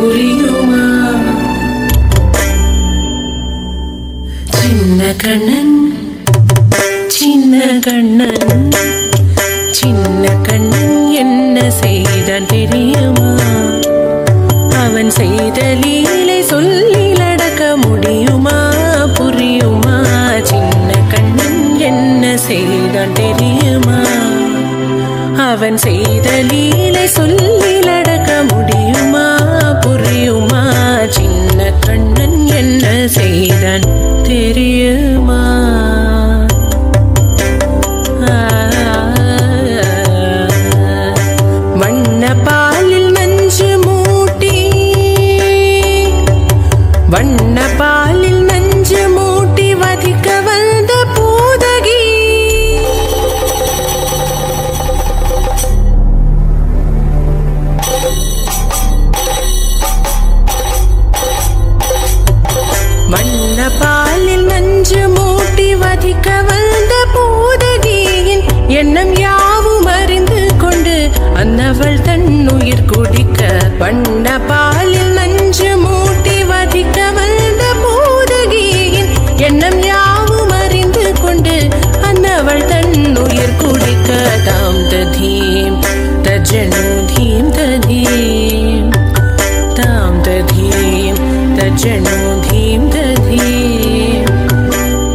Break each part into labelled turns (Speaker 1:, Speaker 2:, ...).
Speaker 1: புரியுமா? சின்ன கண்ணன் சின்ன கண்ணன் சின்ன கண்ணன் என்ன செய்தான் தெரியுமா? அவன் செய்த லீலை சொல்லில் அடக்க முடியுமா? புரியுமா? சின்ன கண்ணன் என்ன செய்தான் தெரியுமா? அவன் செய்த லீலை சொல்லில் அடக்க முடியுமா? புரியுமா? சின்ன கண்ணன் என்ன செய்தான் தெரியுமா? வண்ண பாலில் நஞ்சு மூட்டி வண்ண பாலில் நஞ்சு மூட்டி வதிக்க வந்த பூதகி வண்ண பாலில் நஞ்சு மூட்டி வதிக்க வந்த பூதகியின் எண்ணம் யாவும் அறிந்து கொண்டு அன்னவள் தன்னுயிர் குடிக்க வண்ண பாலில் நஞ்சு மூட்டி வதிக்க வந்த பூதகியின் எண்ணம் யாவும் அறிந்து கொண்டு அன்னவள் தன்னுயிர் குடிக்க தாம் ததீம் தஜனு தீம் ததீம் தாம் ததீம் தஜனு தீம் ததீம்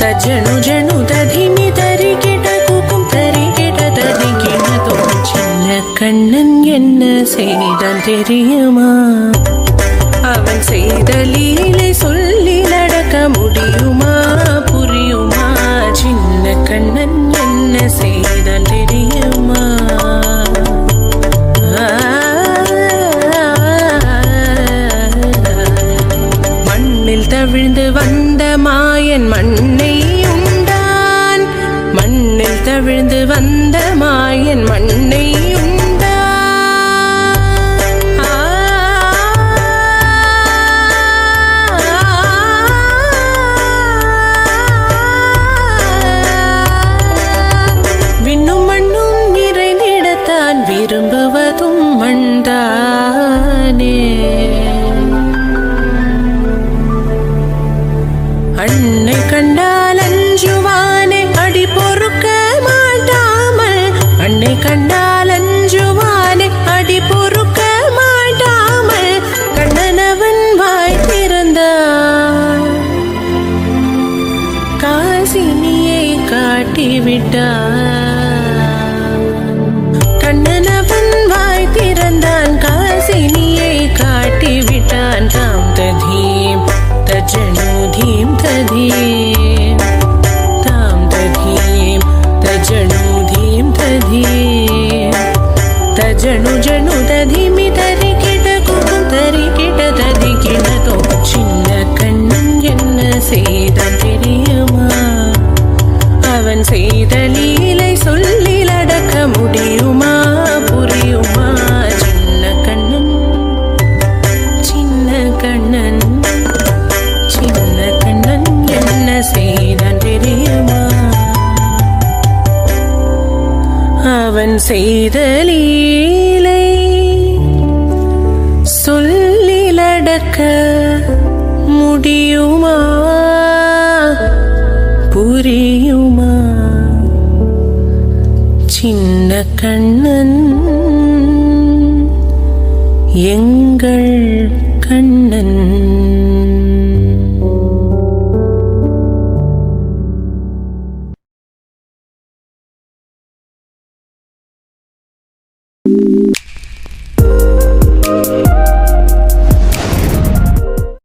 Speaker 1: தஜனு ஜனு ததிமி தரிகிட குக்கும் தரிகிட ததிகிட தோம் சின்ன கண்ணன் என்ன செய்தான் தெரியுமா? அவன் செய்த லீலை சொல்லில் அடக்க முடியுமா? புரியுமா? சின்ன கண்ணன் என்ன செய்தான் தெரியுமா? மண்ணில் தவிழ்ந்து வந்த மாயன் மண்ணை உண்டான் மண்ணில் தவிழ்ந்து வந்த மாயன் மண்ணை உண்டான் விண்ணும் மண்ணும் நிறைந்திடத்தான் விரும்புவதும் மண்தானே. அன்னை கண்டால் அஞ்சுவானே அடி பொறுக்க மாட்டாமல் அன்னை கண்டால் அஞ்சுவானே அடி பொறுக்க மாட்டாமல் கண்ணனவன் வாய் திறந்தான் காசினியை காட்டிவிட்டான். கண்ணனவன் வாய் திறந்தான் காசினியை காட்டிவிட்டான். தாம் ததீம் தஜனு தீம் ததீம் தாம் ததீம் தஜனு தீம் ததீம் தஜனு ஜனு ததிமி தரிகிட குக்கும் தரிகிட ததிகிட தோம் சின்ன கண்ணன் என்ன செய்தான் தெரியுமா? அவன் செய்த லீலை சொல்லில் அடக்க முடியுமா? புரியுமா? சின்ன கண்ணன் சின்ன கண்ணன் சின்ன கண்ணன் என்ன செய்தான் தெரியுமா? அவன் செய்த லீலை சொல்லில் அடக்க முடியுமா? புரியுமா? சின்ன கண்ணன் எங்கள் கண்ணன்.